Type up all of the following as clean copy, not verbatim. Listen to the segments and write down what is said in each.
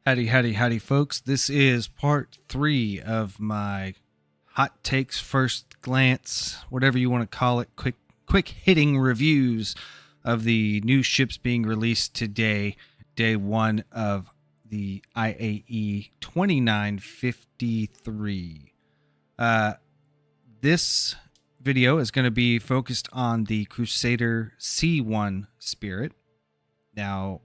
Howdy, howdy, howdy, folks. This is part 3 of my hot takes, first glance, whatever you want to call it, quick hitting reviews of the new ships being released today, day 1 of the IAE 2953. This video is going to be focused on the Crusader C1 Spirit. Now,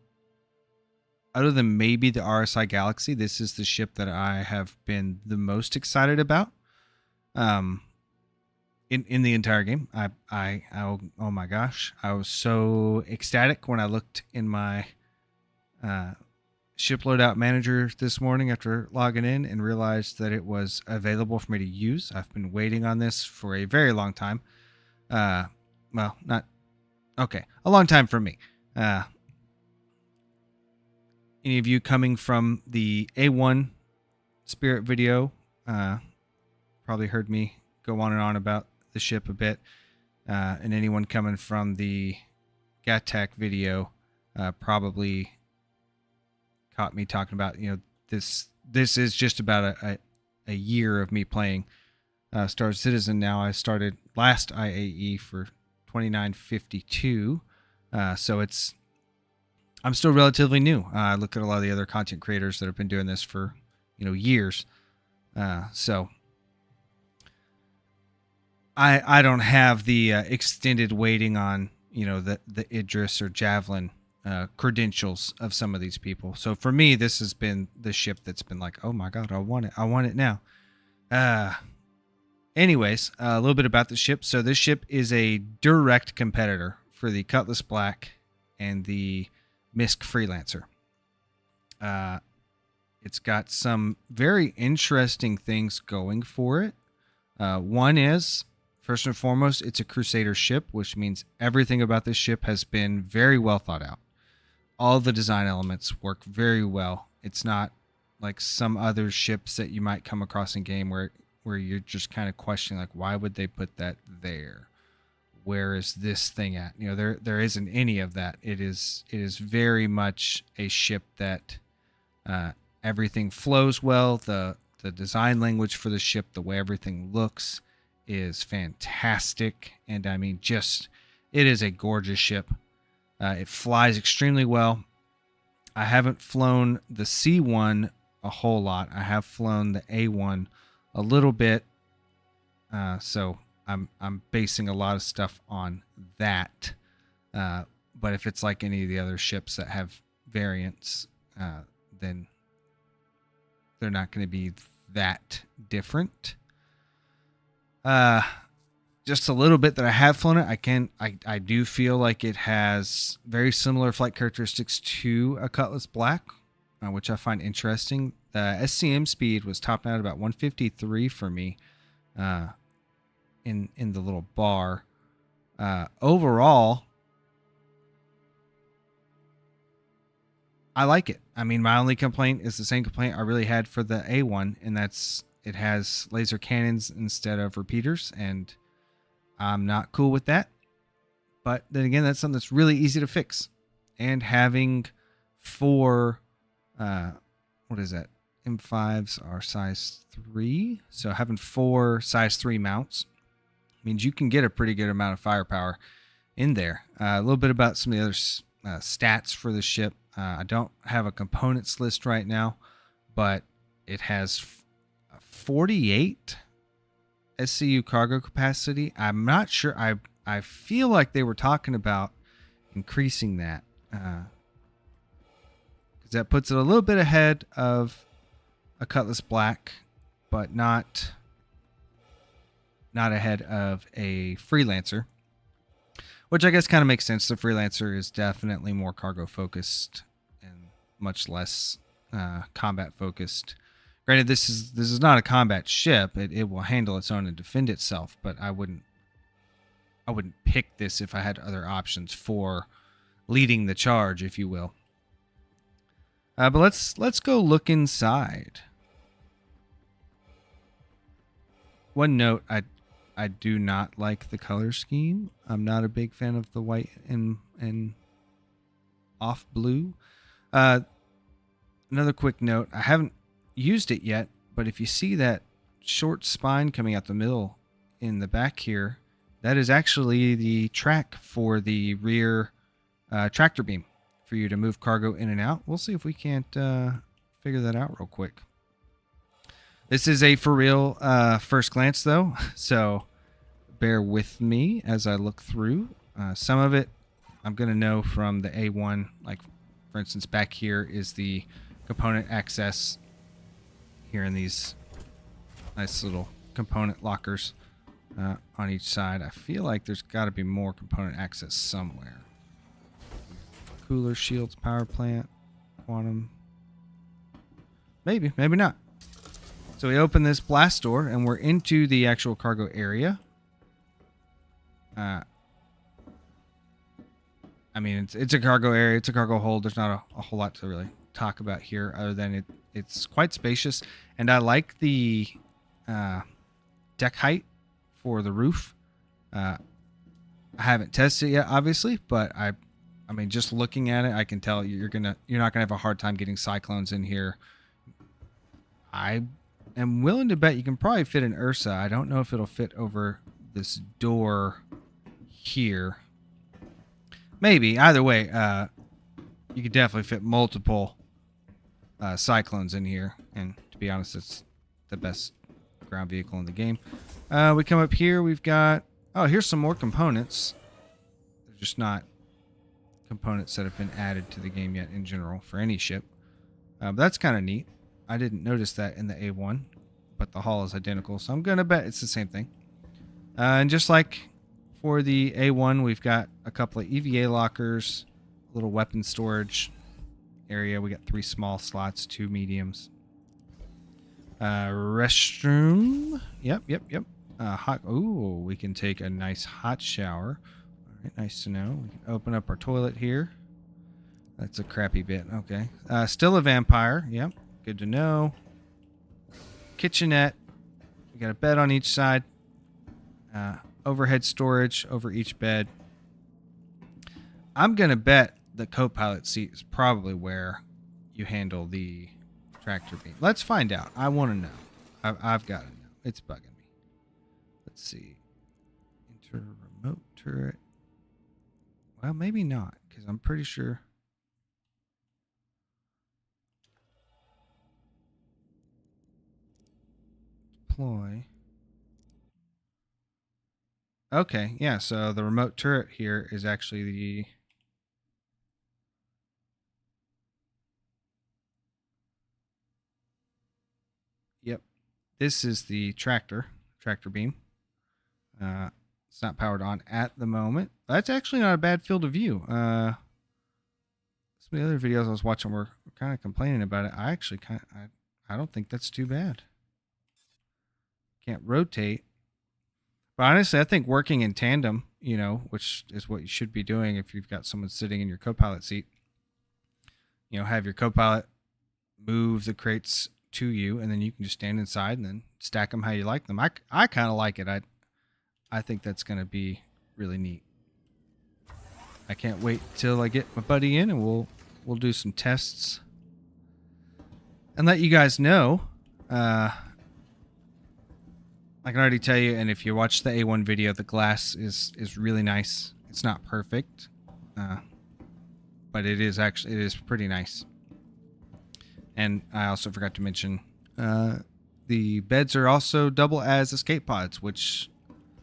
other than maybe the RSI Galaxy, this is the ship that I have been the most excited about. In the entire game, oh my gosh, I was so ecstatic when I looked in my ship loadout manager this morning after logging in and realized that it was available for me to use. I've been waiting on this for a very long time. A long time for me. Any of you coming from the A1 Spirit video probably heard me go on and on about the ship a bit. And anyone coming from the Gattac video probably caught me talking about, this is just about a year of me playing Star Citizen now. I started last IAE for 2952. So I'm still relatively new. I look at a lot of the other content creators that have been doing this for, years. So I don't have the extended waiting on, the Idris or Javelin credentials of some of these people. So for me, this has been the ship that's been like, oh my God, I want it now. Anyways, a little bit about the ship. So this ship is a direct competitor for the Cutlass Black and the Misk Freelancer. It's got some very interesting things going for it. One is, first and foremost, it's a Crusader ship, which means everything about this ship has been very well thought out. All the design elements work very well. It's not like some other ships that you might come across in game where you're just kind of questioning, like, why would they put that there? Where is this thing at? There isn't any of that. It is very much a ship that everything flows well. The design language for the ship, the way everything looks, is fantastic. And I mean, it is a gorgeous ship. It flies extremely well. I haven't flown the C1 a whole lot. I have flown the A1 a little bit. So I'm basing a lot of stuff on that. But if it's like any of the other ships that have variants, then they're not going to be that different. Just a little bit that I have flown it, I do feel like it has very similar flight characteristics to a Cutlass Black, which I find interesting. The SCM speed was topping out about 153 for me. In the little bar. Overall, I like it. I mean, my only complaint is the same complaint I really had for the A1, and that's it has laser cannons instead of repeaters, and I'm not cool with that. But then again, that's something that's really easy to fix. And having 4 what is that? M5s are size 3, so having 4 size 3 mounts means you can get a pretty good amount of firepower in there. A little bit about some of the other stats for the ship. I don't have a components list right now, but it has 48 SCU cargo capacity. I'm not sure. I feel like they were talking about increasing that, because that puts it a little bit ahead of a Cutlass Black, but not ahead of a Freelancer, which I guess kind of makes sense. The Freelancer is definitely more cargo focused and much less combat focused. Granted, this is not a combat ship. It will handle its own and defend itself, but I wouldn't pick this if I had other options for leading the charge, if you will. But let's go look inside. One note, I do not like the color scheme. I'm not a big fan of the white and off blue. Another quick note, I haven't used it yet, but if you see that short spine coming out the middle in the back here, that is actually the track for the rear tractor beam for you to move cargo in and out. We'll see if we can't figure that out real quick. This is a for real first glance though, so bear with me as I look through. Some of it I'm going to know from the A1, like for instance back here is the component access here in these nice little component lockers on each side. I feel like there's got to be more component access somewhere. Cooler, shields, power plant, quantum. Maybe, maybe not. So we open this blast door and we're into the actual cargo area. I mean, it's a cargo area. It's a cargo hold. There's not a whole lot to really talk about here other than it's quite spacious. And I like the deck height for the roof. I haven't tested it yet, obviously, but I mean, just looking at it, I can tell you're not gonna have a hard time getting cyclones in here. I am willing to bet you can probably fit an Ursa. I don't know if it'll fit over this door here. Maybe. Either way, you could definitely fit multiple cyclones in here. And to be honest, it's the best ground vehicle in the game. We come up here. We've got... Oh, here's some more components. They're just not components that have been added to the game yet in general for any ship. But that's kind of neat. I didn't notice that in the A1, but the hull is identical. So I'm going to bet it's the same thing. And just like for the A1, we've got a couple of EVA lockers, a little weapon storage area. We got 3 small slots, 2 mediums. Restroom. Yep. Hot. Ooh, we can take a nice hot shower. All right, nice to know. We can open up our toilet here. That's a crappy bit. Okay. Still a vampire. Yep. Good to know. Kitchenette. We got a bed on each side. Overhead storage over each bed. I'm going to bet the co-pilot seat is probably where you handle the tractor beam. Let's find out. I want to know. I've got to know. It's bugging me. Let's see. Enter remote turret. Well, maybe not, because I'm pretty sure. Deploy. Okay, yeah, so the remote turret here is actually the... Yep, this is the tractor beam. It's not powered on at the moment. That's actually not a bad field of view. Some of the other videos I was watching were kind of complaining about it. I actually I don't think that's too bad. Can't rotate. But honestly, I think working in tandem, you know, which is what you should be doing if you've got someone sitting in your co-pilot seat, you know, have your co-pilot move the crates to you, and then you can just stand inside and then stack them how you like them. I kind of like it. I think that's going to be really neat. I can't wait till I get my buddy in, and we'll do some tests and let you guys know. I can already tell you, and if you watch the A1 video, the glass is really nice. It's not perfect, but it is pretty nice. And I also forgot to mention, the beds are also double as escape pods, which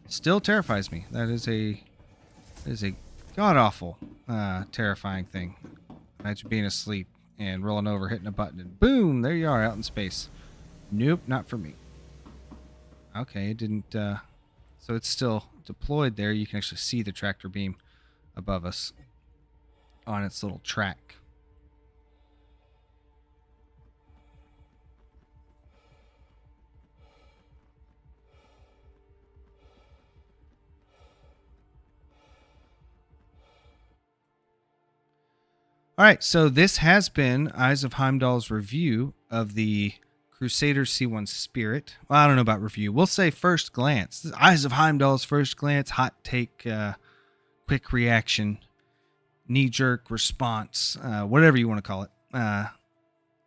still terrifies me. That is a god awful, terrifying thing. Imagine being asleep and rolling over, hitting a button, and boom, there you are out in space. Nope, not for me. Okay, it didn't, so it's still deployed there. You can actually see the tractor beam above us on its little track. All right, so this has been Eyes of Heimdall's review of the Crusader C1 Spirit. Well, I don't know about review. We'll say first glance. This is Eyes of Heimdall's first glance, hot take, quick reaction, knee-jerk response, whatever you want to call it.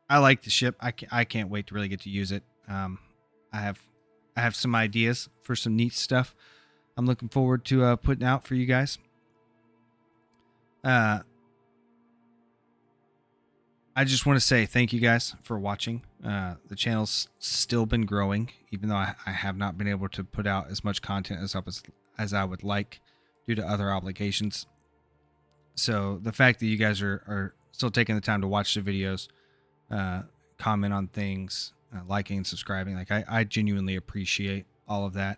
I like the ship. I can't wait to really get to use it. I have some ideas for some neat stuff I'm looking forward to putting out for you guys. I just want to say thank you guys for watching. The channel's still been growing, even though I have not been able to put out as much content as I would like due to other obligations. So the fact that you guys are still taking the time to watch the videos, comment on things, liking and subscribing, like I genuinely appreciate all of that.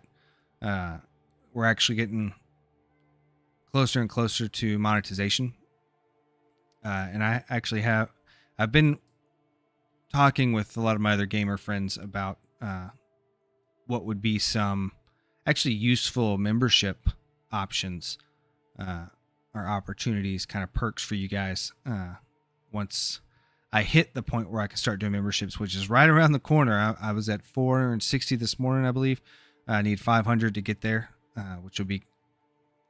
We're actually getting closer and closer to monetization. And I've been talking with a lot of my other gamer friends about what would be some actually useful membership options or opportunities, kind of perks for you guys once I hit the point where I can start doing memberships, which is right around the corner. I was at 460 this morning, I believe. I need 500 to get there, which will be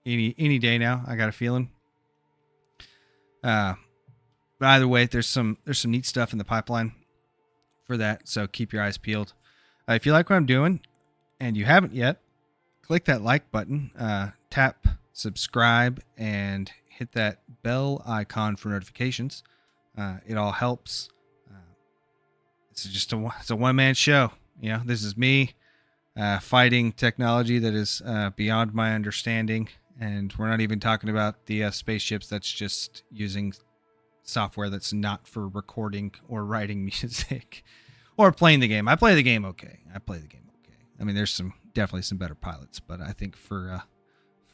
any day now. I got a feeling. But either way, there's some neat stuff in the pipeline for that. So keep your eyes peeled. If you like what I'm doing and you haven't yet, click that like button, tap subscribe, and hit that bell icon for notifications. It all helps. It's a one-man show. You know, this is me fighting technology that is beyond my understanding, and we're not even talking about the spaceships. That's just using software that's not for recording or writing music or playing the game. I play the game okay. I mean, there's definitely some better pilots, but I think for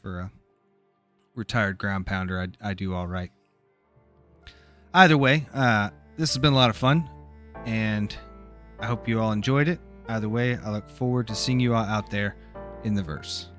a retired ground pounder, I do all right. Either way, this has been a lot of fun, and I hope you all enjoyed it. Either way, I look forward to seeing you all out there in the verse.